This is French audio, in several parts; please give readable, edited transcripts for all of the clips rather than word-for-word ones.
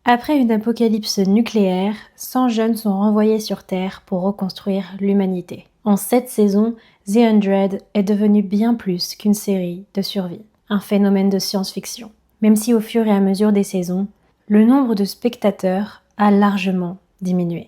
Après une apocalypse nucléaire, 100 jeunes sont renvoyés sur Terre pour reconstruire l'humanité. En 7 saisons, The 100 est devenu bien plus qu'une série de survie, un phénomène de science-fiction. Même si au fur et à mesure des saisons, le nombre de spectateurs a largement diminué.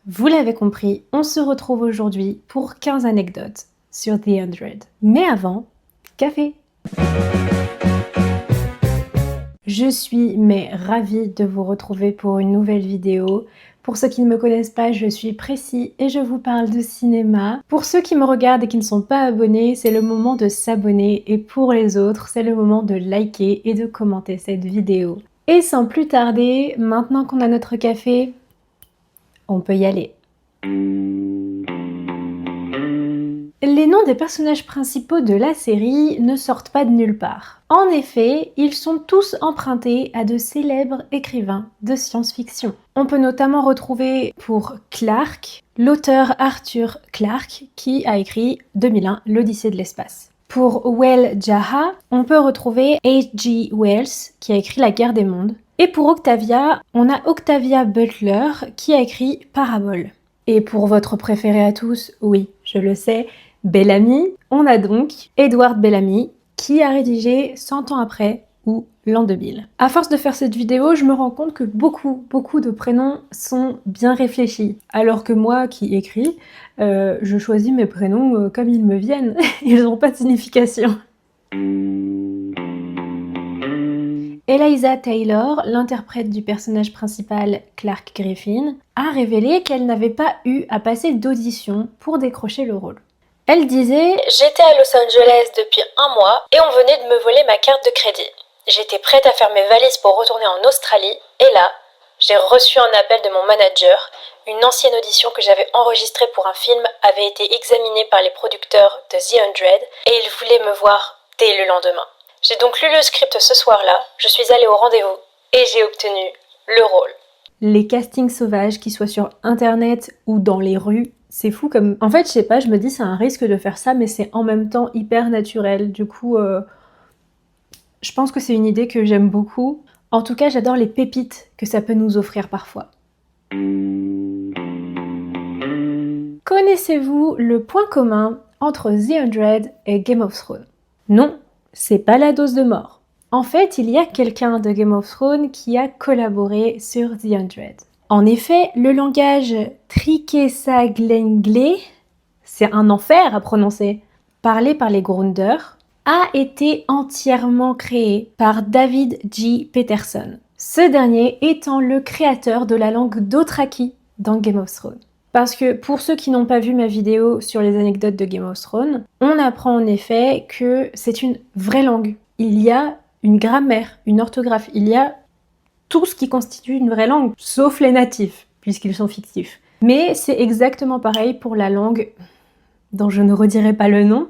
Vous l'avez compris, on se retrouve aujourd'hui pour 15 anecdotes sur The 100. Mais avant, café! Je suis ravie de vous retrouver pour une nouvelle vidéo. Pour ceux qui ne me connaissent pas, je suis Précy et je vous parle de cinéma. Pour ceux qui me regardent et qui ne sont pas abonnés, c'est le moment de s'abonner et pour les autres, c'est le moment de liker et de commenter cette vidéo. Et sans plus tarder, maintenant qu'on a notre café, on peut y aller. Les noms des personnages principaux de la série ne sortent pas de nulle part. En effet, ils sont tous empruntés à de célèbres écrivains de science-fiction. On peut notamment retrouver pour Clarke, l'auteur Arthur Clarke qui a écrit 2001, l'Odyssée de l'espace. Pour Well Jaha, on peut retrouver H.G. Wells qui a écrit La Guerre des mondes. Et pour Octavia, on a Octavia Butler qui a écrit Parabole. Et pour votre préféré à tous, oui, je le sais, Bellamy, on a donc Edward Bellamy qui a rédigé 100 ans après ou l'an 2000. À force de faire cette vidéo, je me rends compte que beaucoup de prénoms sont bien réfléchis. Alors que moi qui écris, je choisis mes prénoms comme ils me viennent. Ils n'ont pas de signification. Eliza Taylor, l'interprète du personnage principal Clarke Griffin, a révélé qu'elle n'avait pas eu à passer d'audition pour décrocher le rôle. Elle disait « J'étais à Los Angeles depuis 1 mois et on venait de me voler ma carte de crédit. J'étais prête à faire mes valises pour retourner en Australie et là, j'ai reçu un appel de mon manager. Une ancienne audition que j'avais enregistrée pour un film avait été examinée par les producteurs de The 100 et ils voulaient me voir dès le lendemain. J'ai donc lu le script ce soir-là, je suis allée au rendez-vous et j'ai obtenu le rôle. » Les castings sauvages, qu'ils soient sur internet ou dans les rues, c'est fou comme... En fait, je sais pas, je me dis c'est un risque de faire ça, mais c'est en même temps hyper naturel. Du coup, je pense que c'est une idée que j'aime beaucoup. En tout cas, j'adore les pépites que ça peut nous offrir parfois. Connaissez-vous le point commun entre The 100 et Game of Thrones? Non, c'est pas la dose de mort. En fait, il y a quelqu'un de Game of Thrones qui a collaboré sur The 100. En effet, le langage Trikesa-Glenglé, c'est un enfer à prononcer, parlé par les Grunders, a été entièrement créé par David G. Peterson. Ce dernier étant le créateur de la langue Dothraki dans Game of Thrones. Parce que pour ceux qui n'ont pas vu ma vidéo sur les anecdotes de Game of Thrones, on apprend en effet que c'est une vraie langue. Il y a une grammaire, une orthographe, il y a tout ce qui constitue une vraie langue, sauf les natifs, puisqu'ils sont fictifs. Mais c'est exactement pareil pour la langue, dont je ne redirai pas le nom,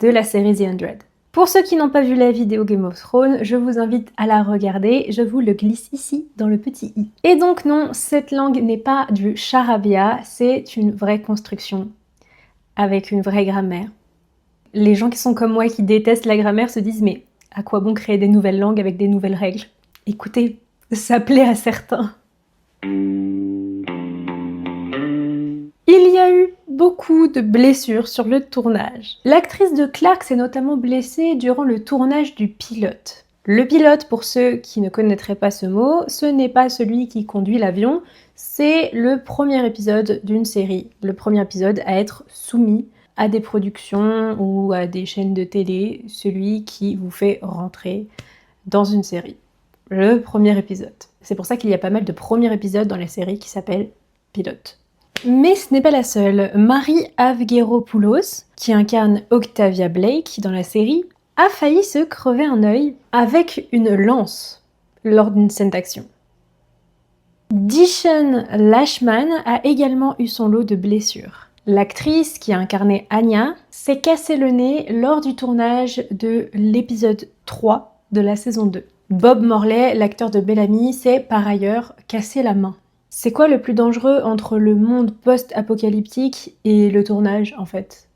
de la série The 100. Pour ceux qui n'ont pas vu la vidéo Game of Thrones, je vous invite à la regarder, je vous le glisse ici dans le petit i. Et donc non, cette langue n'est pas du charabia, c'est une vraie construction, avec une vraie grammaire. Les gens qui sont comme moi, qui détestent la grammaire, se disent mais à quoi bon créer des nouvelles langues avec des nouvelles règles? Écoutez, ça plaît à certains. Il y a eu beaucoup de blessures sur le tournage. L'actrice de Clarke s'est notamment blessée durant le tournage du pilote. Le pilote, pour ceux qui ne connaîtraient pas ce mot, ce n'est pas celui qui conduit l'avion, c'est le premier épisode d'une série. Le premier épisode à être soumis à des productions ou à des chaînes de télé, celui qui vous fait rentrer dans une série. Le premier épisode. C'est pour ça qu'il y a pas mal de premiers épisodes dans la série qui s'appellent Pilote. Mais ce n'est pas la seule. Mary Avgeropoulos, qui incarne Octavia Blake dans la série, a failli se crever un œil avec une lance lors d'une scène d'action. Dishon Lashman a également eu son lot de blessures. L'actrice qui a incarné Anya s'est cassé le nez lors du tournage de l'épisode 3 de la saison 2. Bob Morley, l'acteur de Bellamy, s'est par ailleurs cassé la main. C'est quoi le plus dangereux entre le monde post-apocalyptique et le tournage, en fait?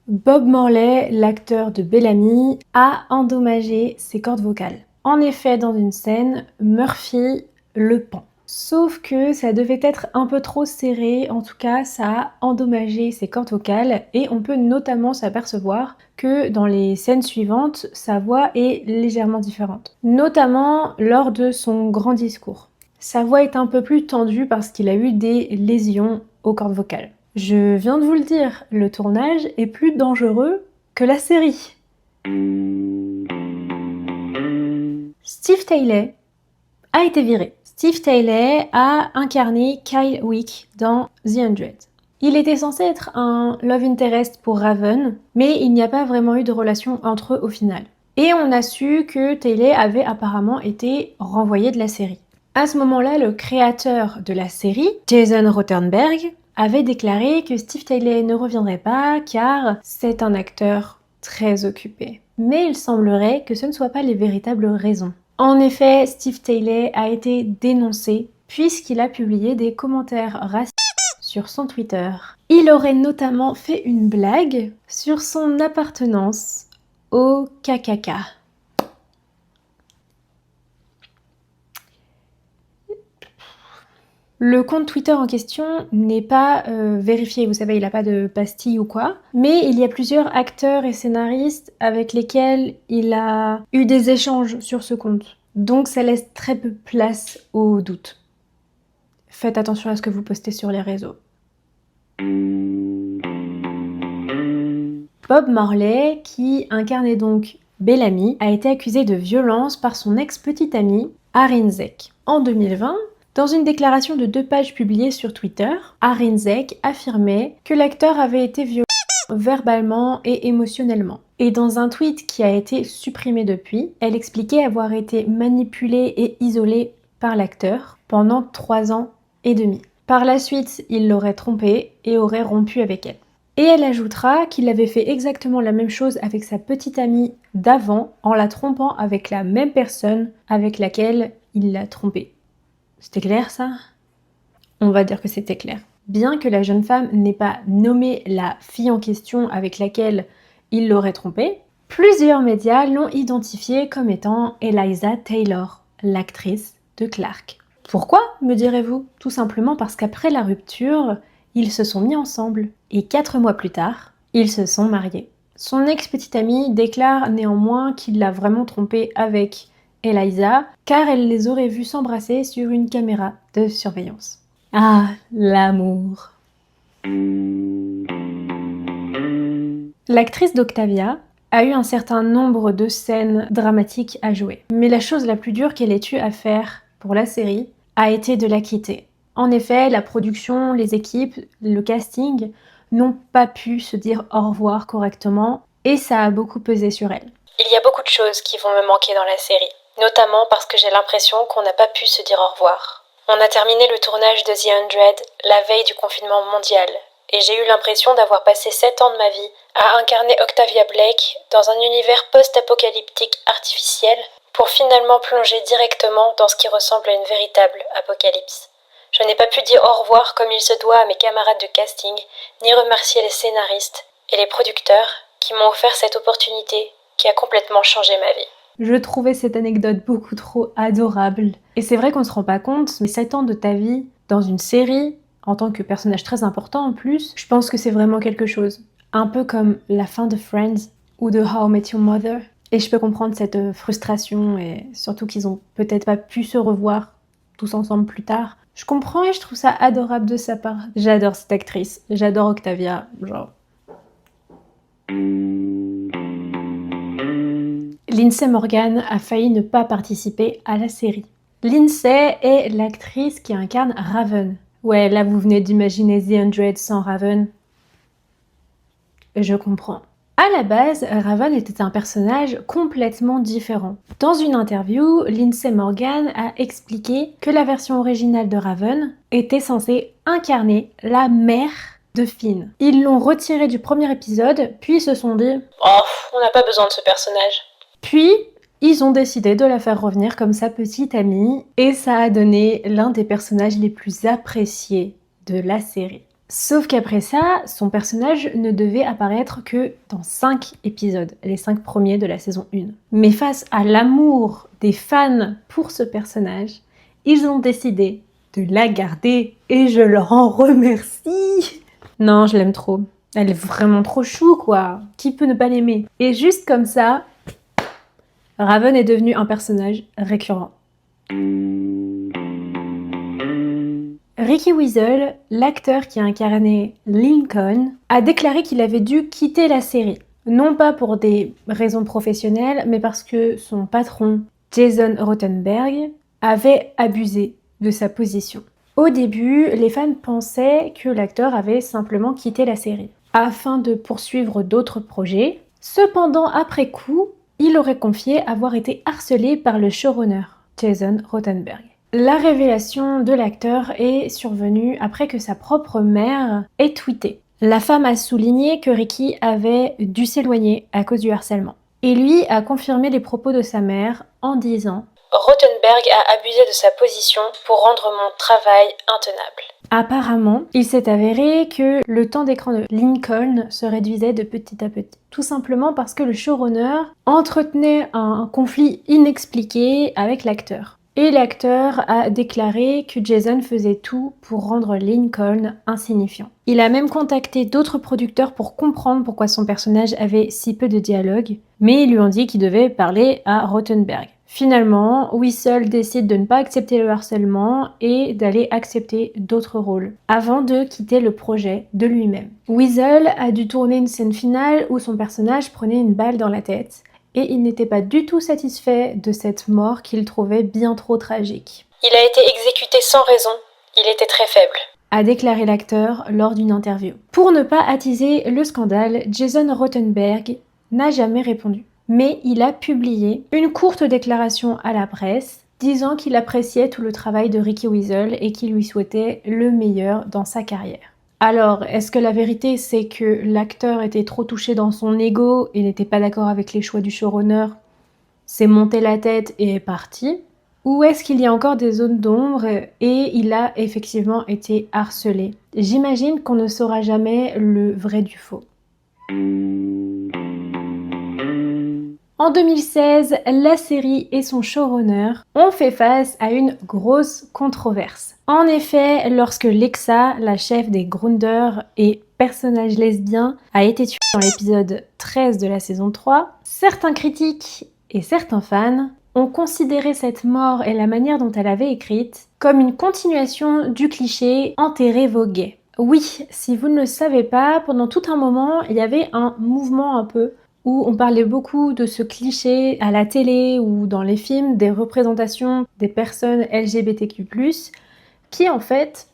Bob Morley, l'acteur de Bellamy, a endommagé ses cordes vocales. En effet, dans une scène, Murphy le pend. Sauf que ça devait être un peu trop serré, en tout cas ça a endommagé ses cordes vocales et on peut notamment s'apercevoir que dans les scènes suivantes, sa voix est légèrement différente. Notamment lors de son grand discours. Sa voix est un peu plus tendue parce qu'il a eu des lésions aux cordes vocales. Je viens de vous le dire, le tournage est plus dangereux que la série. Steve Taylor a été viré. Steve Taylor a incarné Kyle Wick dans The 100. Il était censé être un love interest pour Raven, mais il n'y a pas vraiment eu de relation entre eux au final. Et on a su que Taylor avait apparemment été renvoyé de la série. À ce moment-là, le créateur de la série, Jason Rothenberg, avait déclaré que Steve Taylor ne reviendrait pas car c'est un acteur très occupé. Mais il semblerait que ce ne soit pas les véritables raisons. En effet, Steve Taylor a été dénoncé puisqu'il a publié des commentaires racistes sur son Twitter. Il aurait notamment fait une blague sur son appartenance au KKK. Le compte Twitter en question n'est pas vérifié, vous savez, il n'a pas de pastille ou quoi. Mais il y a plusieurs acteurs et scénaristes avec lesquels il a eu des échanges sur ce compte. Donc ça laisse très peu place aux doutes. Faites attention à ce que vous postez sur les réseaux. Bob Marley, qui incarnait donc Bellamy, a été accusé de violence par son ex-petite amie, Arin Zek. En 2020, dans une déclaration de 2 pages publiée sur Twitter, Arin Zek affirmait que l'acteur avait été violent verbalement et émotionnellement. Et dans un tweet qui a été supprimé depuis, elle expliquait avoir été manipulée et isolée par l'acteur pendant 3 ans et demi. Par la suite, il l'aurait trompée et aurait rompu avec elle. Et elle ajoutera qu'il avait fait exactement la même chose avec sa petite amie d'avant en la trompant avec la même personne avec laquelle il l'a trompée. C'était clair ça ? On va dire que c'était clair. Bien que la jeune femme n'ait pas nommé la fille en question avec laquelle il l'aurait trompée, plusieurs médias l'ont identifiée comme étant Eliza Taylor, l'actrice de Clark. Pourquoi, me direz-vous ? Tout simplement parce qu'après la rupture, ils se sont mis ensemble et 4 mois plus tard, ils se sont mariés. Son ex-petite amie déclare néanmoins qu'il l'a vraiment trompée avec Eliza, car elle les aurait vus s'embrasser sur une caméra de surveillance. Ah, l'amour. L'actrice d'Octavia a eu un certain nombre de scènes dramatiques à jouer. Mais la chose la plus dure qu'elle ait eu à faire pour la série a été de la quitter. En effet, la production, les équipes, le casting n'ont pas pu se dire au revoir correctement et ça a beaucoup pesé sur elle. Il y a beaucoup de choses qui vont me manquer dans la série, notamment parce que j'ai l'impression qu'on n'a pas pu se dire au revoir. On a terminé le tournage de The 100 la veille du confinement mondial, et j'ai eu l'impression d'avoir passé 7 ans de ma vie à incarner Octavia Blake dans un univers post-apocalyptique artificiel pour finalement plonger directement dans ce qui ressemble à une véritable apocalypse. Je n'ai pas pu dire au revoir comme il se doit à mes camarades de casting, ni remercier les scénaristes et les producteurs qui m'ont offert cette opportunité qui a complètement changé ma vie. Je trouvais cette anecdote beaucoup trop adorable. Et c'est vrai qu'on se rend pas compte, mais 7 ans de ta vie dans une série, en tant que personnage très important en plus, je pense que c'est vraiment quelque chose. Un peu comme la fin de Friends ou de How I Met Your Mother. Et je peux comprendre cette frustration et surtout qu'ils ont peut-être pas pu se revoir tous ensemble plus tard. Je comprends et je trouve ça adorable de sa part. J'adore cette actrice, j'adore Octavia, genre... Lindsay Morgan a failli ne pas participer à la série. Lindsay est l'actrice qui incarne Raven. Ouais, là vous venez d'imaginer The 100 sans Raven. Je comprends. À la base, Raven était un personnage complètement différent. Dans une interview, Lindsay Morgan a expliqué que la version originale de Raven était censée incarner la mère de Finn. Ils l'ont retirée du premier épisode, puis se sont dit « Oh, on n'a pas besoin de ce personnage ». Puis, ils ont décidé de la faire revenir comme sa petite amie, et ça a donné l'un des personnages les plus appréciés de la série. Sauf qu'après ça, son personnage ne devait apparaître que dans 5 épisodes, les 5 premiers de la saison 1. Mais face à l'amour des fans pour ce personnage, ils ont décidé de la garder et je leur en remercie. Non, je l'aime trop. Elle est vraiment trop chou, quoi. Qui peut ne pas l'aimer? Et juste comme ça, Raven est devenu un personnage récurrent. Ricky Weasel, l'acteur qui a incarné Lincoln, a déclaré qu'il avait dû quitter la série. Non pas pour des raisons professionnelles, mais parce que son patron, Jason Rothenberg, avait abusé de sa position. Au début, les fans pensaient que l'acteur avait simplement quitté la série, afin de poursuivre d'autres projets. Cependant, après coup, il aurait confié avoir été harcelé par le showrunner, Jason Rothenberg. La révélation de l'acteur est survenue après que sa propre mère ait tweeté. La femme a souligné que Ricky avait dû s'éloigner à cause du harcèlement. Et lui a confirmé les propos de sa mère en disant « Rothenberg a abusé de sa position pour rendre mon travail intenable. » Apparemment, il s'est avéré que le temps d'écran de Lincoln se réduisait de petit à petit. Tout simplement parce que le showrunner entretenait un conflit inexpliqué avec l'acteur. Et l'acteur a déclaré que Jason faisait tout pour rendre Lincoln insignifiant. Il a même contacté d'autres producteurs pour comprendre pourquoi son personnage avait si peu de dialogue, mais ils lui ont dit qu'il devait parler à Rothenberg. Finalement, Weasel décide de ne pas accepter le harcèlement et d'aller accepter d'autres rôles, avant de quitter le projet de lui-même. Weasel a dû tourner une scène finale où son personnage prenait une balle dans la tête, et il n'était pas du tout satisfait de cette mort qu'il trouvait bien trop tragique. « Il a été exécuté sans raison, il était très faible. » A déclaré l'acteur lors d'une interview. Pour ne pas attiser le scandale, Jason Rothenberg n'a jamais répondu. Mais il a publié une courte déclaration à la presse disant qu'il appréciait tout le travail de Ricky Weasel et qu'il lui souhaitait le meilleur dans sa carrière. Alors, est-ce que la vérité c'est que l'acteur était trop touché dans son ego et n'était pas d'accord avec les choix du showrunner, s'est monté la tête et est parti? Ou est-ce qu'il y a encore des zones d'ombre et il a effectivement été harcelé? J'imagine qu'on ne saura jamais le vrai du faux. En 2016, la série et son showrunner ont fait face à une grosse controverse. En effet, lorsque Lexa, la chef des Grounders et personnage lesbien, a été tuée dans l'épisode 13 de la saison 3, certains critiques et certains fans ont considéré cette mort et la manière dont elle avait écrite comme une continuation du cliché « enterrer vos gays ». Oui, si vous ne le savez pas, pendant tout un moment, il y avait un mouvement un peu où on parlait beaucoup de ce cliché à la télé ou dans les films des représentations des personnes LGBTQ+, qui en fait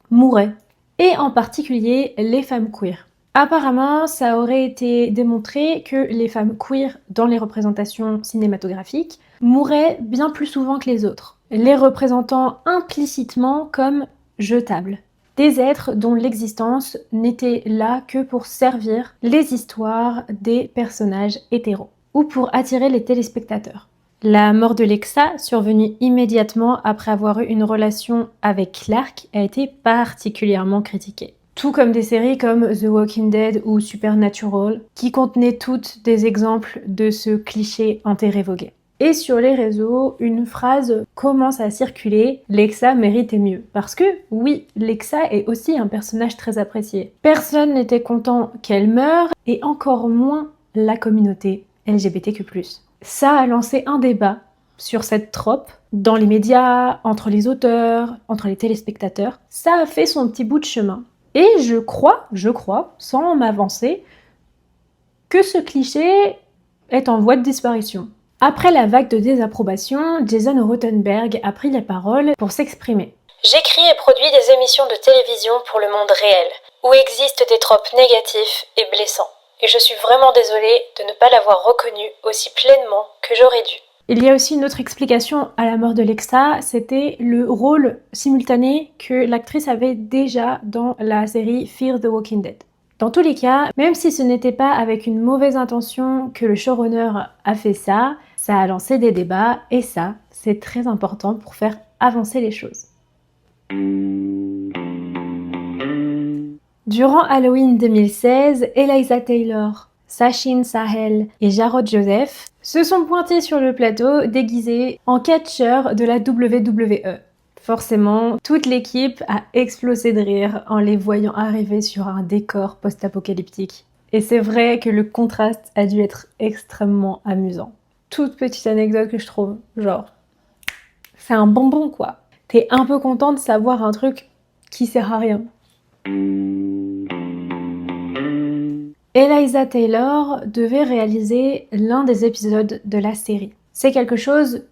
mouraient, et en particulier les femmes queer. Apparemment, ça aurait été démontré que les femmes queer dans les représentations cinématographiques mouraient bien plus souvent que les autres, les représentant implicitement comme jetables. Des êtres dont l'existence n'était là que pour servir les histoires des personnages hétéros, ou pour attirer les téléspectateurs. La mort de Lexa, survenue immédiatement après avoir eu une relation avec Clark, a été particulièrement critiquée. Tout comme des séries comme The Walking Dead ou Supernatural, qui contenaient toutes des exemples de ce cliché enterré vogué. Et sur les réseaux, une phrase commence à circuler « Lexa méritait mieux ». Parce que, oui, Lexa est aussi un personnage très apprécié. Personne n'était content qu'elle meure, et encore moins la communauté LGBTQ+. Ça a lancé un débat sur cette trope, dans les médias, entre les auteurs, entre les téléspectateurs. Ça a fait son petit bout de chemin. Et je crois, sans m'avancer, que ce cliché est en voie de disparition. Après la vague de désapprobation, Jason Rothenberg a pris la parole pour s'exprimer. « J'écris et produis des émissions de télévision pour le monde réel, où existent des tropes négatifs et blessants. Et je suis vraiment désolée de ne pas l'avoir reconnu aussi pleinement que j'aurais dû. » Il y a aussi une autre explication à la mort de Lexa, c'était le rôle simultané que l'actrice avait déjà dans la série Fear the Walking Dead. Dans tous les cas, même si ce n'était pas avec une mauvaise intention que le showrunner a fait ça, ça a lancé des débats et ça, c'est très important pour faire avancer les choses. Durant Halloween 2016, Eliza Taylor, Sachin Sahel et Jarrod Joseph se sont pointés sur le plateau déguisés en catcheurs de la WWE. Forcément, toute l'équipe a explosé de rire en les voyant arriver sur un décor post-apocalyptique. Et c'est vrai que le contraste a dû être extrêmement amusant. Toute petite anecdote que je trouve, genre, c'est un bonbon quoi. T'es un peu content de savoir un truc qui sert à rien. Eliza Taylor devait réaliser l'un des épisodes de la série. C'est quelque chose,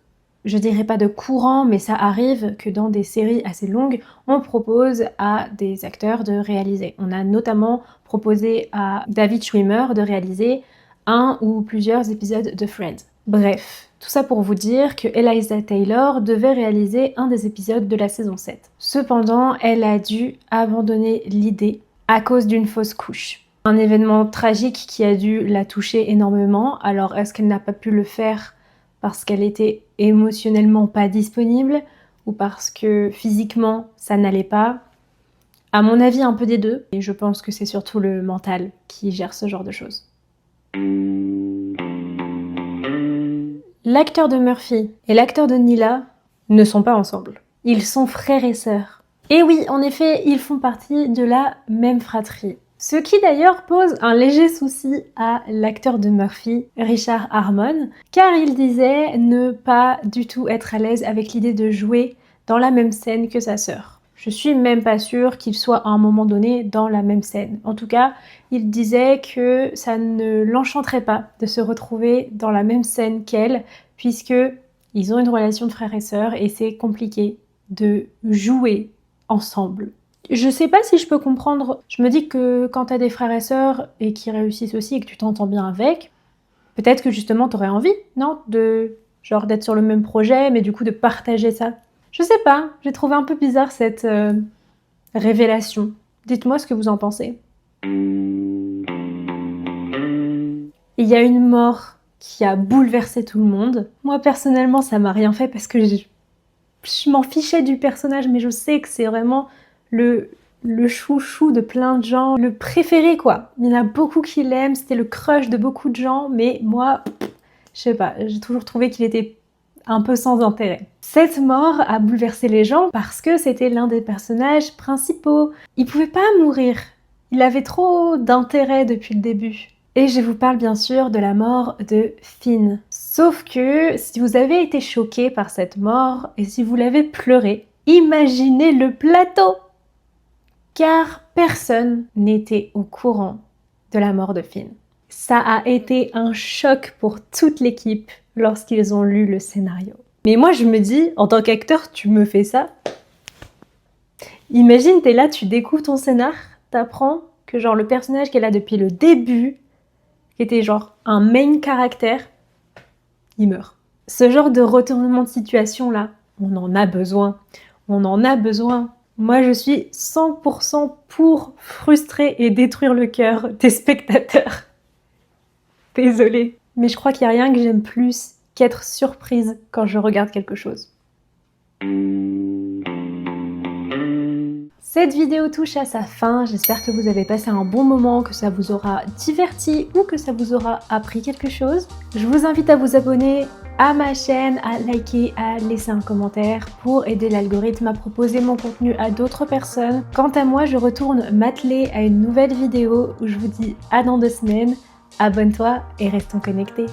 je dirais pas de courant, mais ça arrive que dans des séries assez longues, on propose à des acteurs de réaliser. On a notamment proposé à David Schwimmer de réaliser un ou plusieurs épisodes de Friends. Bref, tout ça pour vous dire que Eliza Taylor devait réaliser un des épisodes de la saison 7. Cependant, elle a dû abandonner l'idée à cause d'une fausse couche. Un événement tragique qui a dû la toucher énormément. Alors, est-ce qu'elle n'a pas pu le faire parce qu'elle était émotionnellement pas disponible ou parce que physiquement ça n'allait pas? À mon avis, un peu des deux. Et je pense que c'est surtout le mental qui gère ce genre de choses. L'acteur de Murphy et l'acteur de Nila ne sont pas ensemble. Ils sont frères et sœurs. Et oui, en effet, ils font partie de la même fratrie. Ce qui d'ailleurs pose un léger souci à l'acteur de Murphy, Richard Harmon, car il disait ne pas du tout être à l'aise avec l'idée de jouer dans la même scène que sa sœur. Je suis même pas sûre qu'il soit à un moment donné dans la même scène. En tout cas, il disait que ça ne l'enchanterait pas de se retrouver dans la même scène qu'elle, puisque ils ont une relation de frère et sœur et c'est compliqué de jouer ensemble. Je sais pas si je peux comprendre. Je me dis que quand t'as des frères et sœurs et qui réussissent aussi et que tu t'entends bien avec, peut-être que justement t'aurais envie, non? Genre d'être sur le même projet, mais du coup de partager ça. Je sais pas, j'ai trouvé un peu bizarre cette révélation. Dites-moi ce que vous en pensez. Il y a une mort qui a bouleversé tout le monde. Moi personnellement ça m'a rien fait parce que je m'en fichais du personnage, mais je sais que c'est vraiment le chouchou de plein de gens, le préféré quoi. Il y en a beaucoup qui l'aiment, c'était le crush de beaucoup de gens, mais moi, je sais pas, j'ai toujours trouvé qu'il était un peu sans intérêt. Cette mort a bouleversé les gens parce que c'était l'un des personnages principaux. Il pouvait pas mourir, il avait trop d'intérêt depuis le début. Et je vous parle bien sûr de la mort de Finn. Sauf que si vous avez été choqué par cette mort et si vous l'avez pleuré, imaginez le plateau! Car personne n'était au courant de la mort de Finn. Ça a été un choc pour toute l'équipe lorsqu'ils ont lu le scénario. Mais moi je me dis, en tant qu'acteur, tu me fais ça? Imagine, t'es là, tu découvres ton scénar, t'apprends que genre le personnage qui est là depuis le début, qui était genre un main caractère, il meurt. Ce genre de retournement de situation là, on en a besoin. On en a besoin. Moi, je suis 100% pour frustrer et détruire le cœur des spectateurs. Désolée. Mais je crois qu'il n'y a rien que j'aime plus qu'être surprise quand je regarde quelque chose. Cette vidéo touche à sa fin, j'espère que vous avez passé un bon moment, que ça vous aura diverti ou que ça vous aura appris quelque chose. Je vous invite à vous abonner à ma chaîne, à liker, à laisser un commentaire pour aider l'algorithme à proposer mon contenu à d'autres personnes. Quant à moi, je retourne m'atteler à une nouvelle vidéo où je vous dis à dans 2 semaines. Abonne-toi et restons connectés.